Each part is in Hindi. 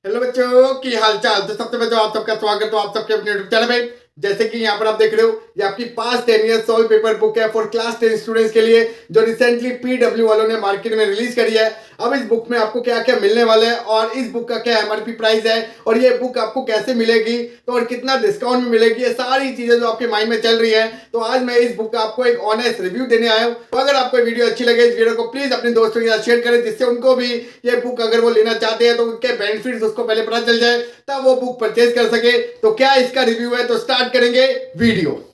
हेलो बच्चों की हाल चाल। तो सबसे पहले तो आप सबका स्वागत है आप सबके अपने यूट्यूब चैनल में। जैसे कि यहाँ पर आप देख रहे हो, ये आपकी पास 10 ईयर सॉल्व पेपर बुक है फॉर क्लास 10 स्टूडेंट्स के लिए, जो रिसेंटली पीडब्ल्यू वालों ने मार्केट में रिलीज करी है। अब इस बुक में आपको क्या क्या मिलने वाला है और इस बुक का क्या एमआरपी प्राइस है और ये बुक आपको कैसे मिलेगी तो और कितना डिस्काउंट में मिलेगी, ये सारी चीजें जो आपके माइंड में चल रही है। तो आज मैं इस बुक का आपको एक ऑनेस्ट रिव्यू देने आया हूँ। तो अगर आपको वीडियो अच्छी लगे, इस वीडियो को प्लीज अपने दोस्तों के साथ शेयर करें, जिससे उनको भी ये बुक अगर वो लेना चाहते हैं तो उनके बेनिफिट्स उसको पहले पता चल जाए, तब वो बुक परचेज कर सके। तो क्या इसका रिव्यू है, तो स्टार्ट करेंगे वीडियो।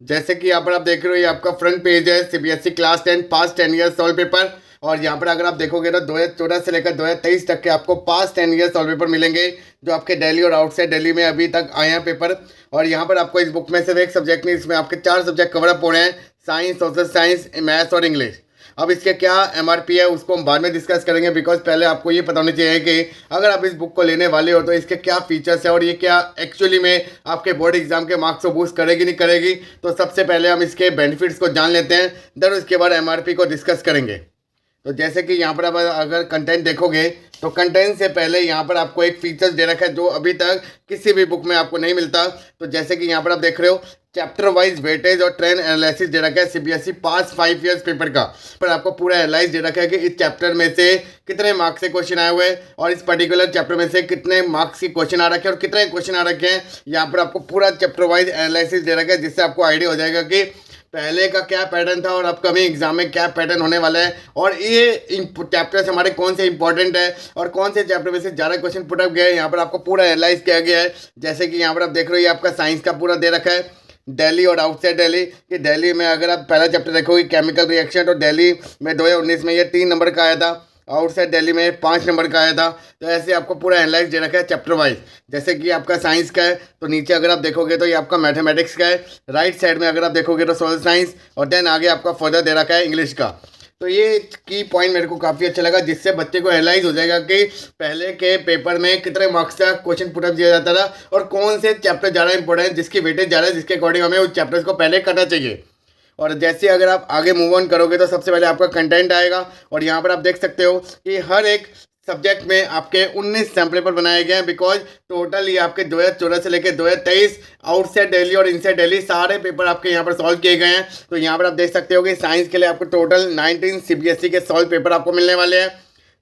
जैसे कि यहाँ पर आप देख रहे हो, ये आपका फ्रंट पेज है, सीबीएसई क्लास 10 पास 10 ईयर सॉल्व पेपर। और यहाँ पर अगर आप देखोगे तो 2014 से लेकर 2023 तक के आपको पास 10 ईयर सॉल्व पेपर मिलेंगे, जो आपके दिल्ली और आउटसाइड दिल्ली में अभी तक आए हैं पेपर। और यहाँ पर आपको इस बुक में सिर्फ एक सब्जेक्ट नहीं, इसमें आपके 4 सब्जेक्ट कवर अप हो रहे हैं, साइंस, सोशल साइंस, मैथ्स और इंग्लिश। अब इसके क्या एमआरपी है उसको हम बाद में डिस्कस करेंगे, बिकॉज पहले आपको ये पता होना चाहिए कि अगर आप इस बुक को लेने वाले हो तो इसके क्या फीचर्स है और ये क्या एक्चुअली में आपके बोर्ड एग्जाम के मार्क्स को बूस्ट करेगी नहीं करेगी। तो सबसे पहले हम इसके बेनिफिट्स को जान लेते हैं, देन उसके बाद एमआरपी को डिस्कस करेंगे। तो जैसे कि यहाँ पर आप अगर कंटेंट देखोगे तो कंटेंट से पहले यहाँ पर आपको एक फीचर्स दे रखा है जो अभी तक किसी भी बुक में आपको नहीं मिलता। तो जैसे कि यहाँ पर आप देख रहे हो, चैप्टर वाइज वेटेज और ट्रेंड एनालिसिस दे रखा है सीबीएसई पास 5 ईयर्स पेपर का। पर आपको पूरा एनालाइज दे रखा है कि इस चैप्टर में से कितने मार्क्स से क्वेश्चन आए हुए हैं और इस पर्टिकुलर चैप्टर में से कितने मार्क्स के क्वेश्चन आ रखे हैं और कितने क्वेश्चन आ रखे हैं। यहाँ पर आपको पूरा चैप्टर वाइज एनालिसिस दे रखा है, जिससे आपको आइडिया हो जाएगा कि पहले का क्या पैटर्न था और अपकमिंग एग्जाम में क्या पैटर्न होने वाला है, और ये चैप्टर्स हमारे कौन से इंपॉर्टेंट है और कौन से चैप्टर में से ज़्यादा क्वेश्चन पुट अप गया है। यहाँ पर आपको पूरा एनालाइज किया गया है। जैसे कि यहाँ पर आप देख रहे हो, ये आपका साइंस का पूरा दे रखा है, दिल्ली और आउटसाइड दिल्ली। कि दिल्ली में अगर आप पहला चैप्टर देखोगे केमिकल रिएक्शन, तो दिल्ली में 2019 में ये 3 नंबर का आया था, आउटसाइड दिल्ली में 5 नंबर का आया था। तो ऐसे आपको पूरा एनालाइज दे रखा है चैप्टर वाइज। जैसे कि आपका साइंस का है तो नीचे अगर आप देखोगे तो ये आपका मैथमेटिक्स का है, राइट साइड में अगर आप देखोगे तो सोशल साइंस, और देन आगे आपका फर्दर दे रखा है इंग्लिश का। तो ये की पॉइंट मेरे को काफ़ी अच्छा लगा, जिससे बच्चे को एनालाइज हो जाएगा कि पहले के पेपर में कितने मार्क्स का क्वेश्चन पुटअप दिया जाता था और कौन से चैप्टर ज़्यादा इंपॉर्टेंट है, जिसकी वेटेज ज़्यादा है, जिसके अकॉर्डिंग हमें उस चैप्टर्स को पहले करना चाहिए। और जैसे अगर आप आगे मूव ऑन करोगे तो सबसे पहले आपका कंटेंट आएगा, और यहाँ पर आप देख सकते हो कि हर एक सब्जेक्ट में आपके 19 सैम्पल पेपर बनाए गए हैं, बिकॉज टोटल ये आपके 2014 से लेकर 2023 आउटसाइड दिल्ली और इनसाइड दिल्ली सारे पेपर आपके यहाँ पर सॉल्व किए गए हैं। तो यहाँ पर आप देख सकते हो कि साइंस के लिए आपको टोटल 19 सीबीएसई के सॉल्व पेपर आपको मिलने वाले हैं,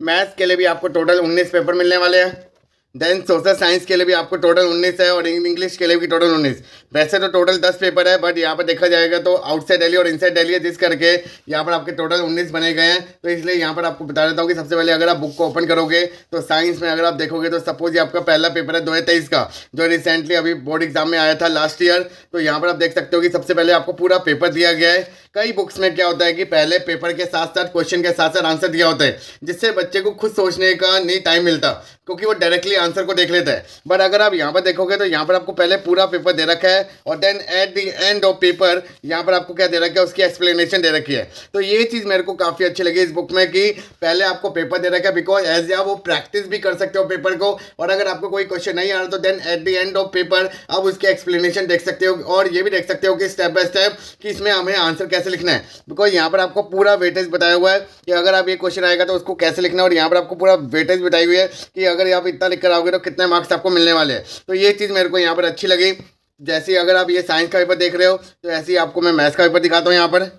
मैथ्स के लिए भी आपको टोटल 19 पेपर मिलने वाले हैं, देन सोशल साइंस के लिए भी आपको टोटल 19 है और इंग्लिश के लिए भी टोटल 19। वैसे तो टोटल 10 पेपर है, बट यहाँ पर देखा जाएगा तो आउटसाइड दिल्ली और इनसाइड दिल्ली है, जिस करके यहाँ पर आपके टोटल 19 बने गए हैं। तो इसलिए यहाँ पर आपको बता देता हूँ कि सबसे पहले अगर आप बुक को ओपन करोगे तो साइंस में अगर आप देखोगे तो सपोज ये आपका पहला पेपर है 2023 का, जो रिसेंटली अभी बोर्ड एग्जाम में आया था लास्ट ईयर। तो यहाँ पर आप देख सकते हो कि सबसे पहले आपको पूरा पेपर दिया गया है। कई बुक्स में क्या होता है कि पहले पेपर के साथ साथ क्वेश्चन के साथ साथ आंसर दिया होता है, जिससे बच्चे को खुद सोचने का नहीं टाइम मिलता, क्योंकि वो डायरेक्टली आंसर को देख लेता है। बट अगर आप यहाँ पर देखोगे तो यहाँ पर आपको पहले पूरा पेपर दे रखा है और then at the end of paper यहाँ पर आपको क्या दे रखा है, उसकी एक्सप्लेनेशन दे रखी है। तो ये चीज़ मेरे को काफ़ी अच्छी लगी इस बुक में कि पहले आपको पेपर दे रखा है, बिकॉज एज आप वो प्रैक्टिस भी कर सकते हो पेपर को, और अगर आपको कोई क्वेश्चन नहीं आ रहा तो then at the end of paper आप उसकी एक्सप्लेनेशन देख सकते हो, और ये भी देख सकते हो कि स्टेप बाय स्टेप कि इसमें हमें आंसर कैसे लिखना है। बिकॉज यहाँ पर आपको पूरा वेटेज बताया हुआ है कि अगर आप ये क्वेश्चन आएगा तो उसको कैसे लिखना है, और यहाँ पर आपको पूरा वेटेज बताई हुई है कि अगर आप इतना लिख कर आओगे तो कितने मार्क्स आपको मिलने वाले हैं। तो ये चीज़ मेरे को यहाँ पर अच्छी लगी। जैसे अगर आप ये साइंस का पेपर देख रहे हो तो ऐसे ही आपको मैं मैथ्स का पेपर दिखाता हूँ यहाँ पर।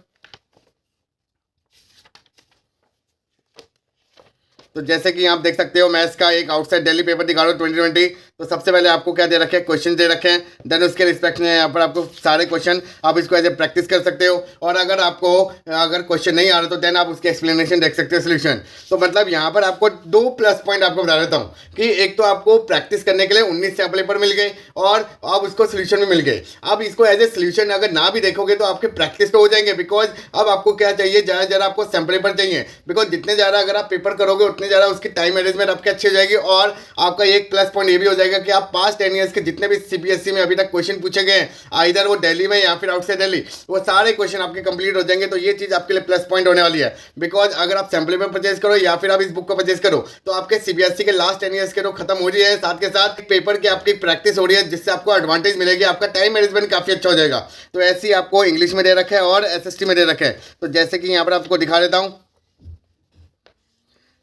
तो जैसे कि आप देख सकते हो मैथ्स का एक आउटसाइड दिल्ली पेपर दिखा रहा हूँ 2020। तो सबसे पहले आपको क्या दे रखे हैं, क्वेश्चन दे रखे हैं, देन उसके रिस्पेक्ट में यहाँ पर आपको सारे क्वेश्चन आप इसको एज ए प्रैक्टिस कर सकते हो, और अगर आपको अगर क्वेश्चन नहीं आ रहा तो देन आप उसकी एक्सप्लेनेशन देख सकते हो, सोल्यूशन। तो मतलब यहाँ पर आपको 2 प्लस पॉइंट आपको बता देता हूँ कि एक तो आपको प्रैक्टिस करने के लिए 19 सैम्पल पेपर मिल गए और आप उसको सोल्यूशन भी मिल गए। अब इसको एज ए सोल्यूशन अगर ना भी देखोगे तो आपके प्रैक्टिस तो हो जाएंगे, बिकॉज अब आपको क्या चाहिए, ज़्यादा आपको सैम्पल पेपर चाहिए, बिकॉज जितने ज़्यादा अगर आप पेपर करोगे उतने ज़्यादा उसकी टाइम मैनेजमेंट आपकी अच्छी हो जाएगी। और आपका एक प्लस पॉइंट ये भी हो जाएगा जाएगा कि आप पास्ट 10 ईयर्स के जितने भी सीबीएसई में अभी तक क्वेश्चन पूछे गए हैं, आइदर वो दिल्ली में या फिर आउटसाइड दिल्ली, वो सारे क्वेश्चन आपके कंप्लीट हो जाएंगे। तो ये चीज़ आपके लिए प्लस पॉइंट होने वाली है, बिकॉज अगर आप सैम्पल पेपर परचेज करो या फिर आप इस बुक को परचेज करो तो आपके सीबीएसई के लास्ट 10 ईयर्स के तो खत्म हो रही है, साथ के साथ पेपर की आपकी प्रैक्टिस हो रही है, जिससे आपको एडवांटेज मिलेगी, आपका टाइम मैनेजमेंट काफी अच्छा हो जाएगा। तो ऐसे ही आपको इंग्लिश में दे रखा है और एसएसटी में दे रखा है। तो जैसे कि यहाँ पर आपको दिखा देता हूँ,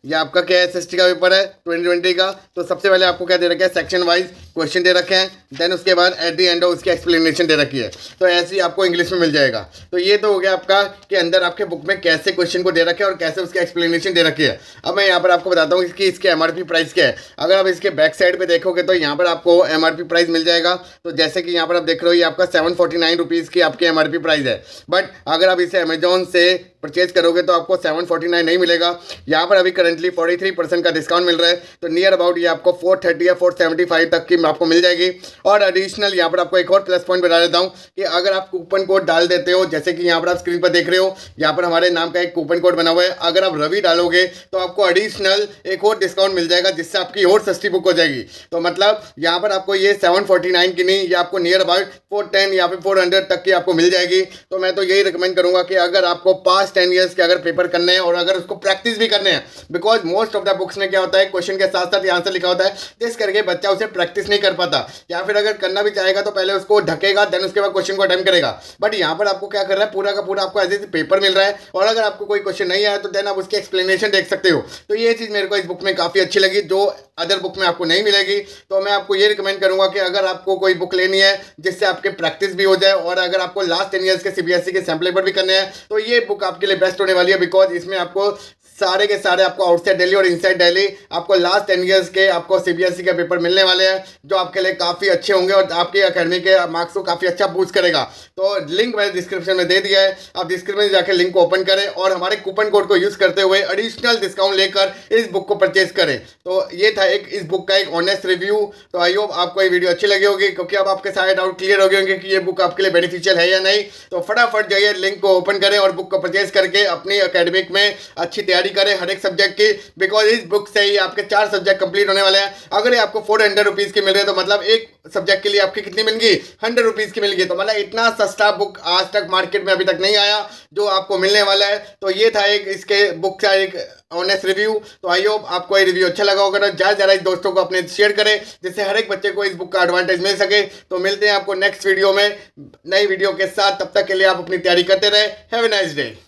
ये आपका क्या है, एसएसटी का पेपर है 2020 का। तो सबसे पहले आपको क्या दे रखा है, सेक्शन वाइज क्वेश्चन दे रखे हैं, देन उसके बाद एट द एंड उसकी एक्सप्लेनेशन दे रखी है। तो ऐसे ही आपको इंग्लिश में मिल जाएगा। तो ये तो हो गया आपका कि अंदर आपके बुक में कैसे क्वेश्चन को दे रखे हैं और कैसे उसकी एक्सप्लेनेशन दे रखी है। अब मैं यहाँ पर आपको बताता हूँ कि इसके एमआरपी प्राइस क्या है। अगर आप इसके बैक साइड पे देखोगे तो यहाँ पर आपको एमआरपी प्राइस मिल जाएगा। तो जैसे कि यहाँ पर आप देख रहे हो, ये आपका 749 रुपीज़ की आपकी एमआरपी प्राइस है। बट अगर आप इसे अमेजोन से परचेज करोगे तो आपको 749 नहीं मिलेगा। यहाँ पर अभी करंटली 43% का डिस्काउंट मिल रहा है। तो नियर अबाउट ये आपको 430 या 475 तक की आपको मिल जाएगी। और एडिशनल यहाँ पर आपको एक और प्लस पॉइंट बता देता हूँ कि अगर आप कूपन कोड डाल देते हो, जैसे कि यहाँ पर आप स्क्रीन पर देख रहे हो, यहाँ पर हमारे नाम का एक कूपन कोड बना हुआ है, अगर आप रवि डालोगे तो आपको एडिशनल एक और डिस्काउंट मिल जाएगा, जिससे आपकी और सस्ती बुक हो जाएगी। तो मतलब यहाँ पर आपको ये 749 की नहीं, ये आपको नियर अबाउट 410 या फिर 400 तक की आपको मिल जाएगी। तो मैं तो यही रिकमेंड करूँगा कि अगर आपको पास्ट 10 ईयर्स के अगर पेपर करने हैं और अगर उसको प्रैक्टिस भी करने हैं, because most of the books में क्या होता है, क्वेश्चन के साथ साथ यहाँ से लिखा होता है, जिस करके बच्चा उसे प्रैक्टिस नहीं कर पाता, या फिर अगर करना भी चाहेगा तो पहले उसको ढकेगा, देन उसके बाद क्वेश्चन को अटेम्प्ट करेगा। बट यहाँ पर आपको क्या कर रहा है, पूरा का पूरा आपको ऐसे पेपर मिल रहा है, और अगर आपको कोई क्वेश्चन नहीं आया तो देन आप उसकी एक्सप्लेनेशन देख सकते हो। तो ये चीज़ मेरे को इस बुक में काफ़ी अच्छी लगी, जो अदर बुक में आपको नहीं मिलेगी। तो मैं आपको ये रिकमेंड करूंगा कि अगर आपको कोई बुक लेनी है जिससे आपके प्रैक्टिस भी हो जाए, और अगर आपको लास्ट 10 ईयर्स के सीबीएसई के सैम्पल पेपर भी करने हैं, तो ये बुक आपके लिए बेस्ट होने वाली है। बिकॉज इसमें आपको सारे के सारे आपको आउटसाइड दिल्ली और इनसाइड दिल्ली आपको लास्ट 10 ईयर्स के आपको सीबीएसई के पेपर मिलने वाले हैं, जो आपके लिए काफ़ी अच्छे होंगे और आपके अकेडमी के मार्क्स को काफ़ी अच्छा बूस्ट करेगा। तो लिंक मैंने डिस्क्रिप्शन में दे दिया है, आप डिस्क्रिप्शन में जाकर लिंक को ओपन करें और हमारे कूपन कोड को यूज़ करते हुए एडिशनल डिस्काउंट लेकर इस बुक को परचेज करें। तो ये था एक इस बुक का एक ऑनेस्ट रिव्यू। तो आई होप आपको ये वीडियो अच्छी लगी होगी, क्योंकि अब आपके सारे डाउट क्लियर हो गए होंगे कि ये बुक आपके लिए बेनिफिशियल है या नहीं। तो फटाफट जाइए, लिंक को ओपन करें और बुक को परचेज करके अपनी अकेडमिक में अच्छी तैयारी करें हर एक सब्जेक्ट की। बिकॉज इस बुक से ही आपके 4 सब्जेक्ट कंप्लीट होने वाले हैं। अगर ये आपको 400 रुपीज़ की मिल रही है, तो मतलब एक सब्जेक्ट के लिए आपकी कितनी मिल गई, 100 रुपीज़ की मिल गई। तो मतलब इतना सस्ता बुक आज तक मार्केट में अभी तक नहीं आया जो आपको मिलने वाला है। तो ये था एक इसके बुक का एक ऑनेस्ट रिव्यू। तो आई होप आपको ये रिव्यू अच्छा लगा होगा। ज़्यादा ज़्यादा इस दोस्तों को अपने शेयर करें, जिससे हर एक बच्चे को इस बुक का एडवांटेज मिल सके। तो मिलते हैं आपको नेक्स्ट वीडियो में नई वीडियो के साथ। तब तक के लिए आप अपनी तैयारी करते रहे। Have a nice day.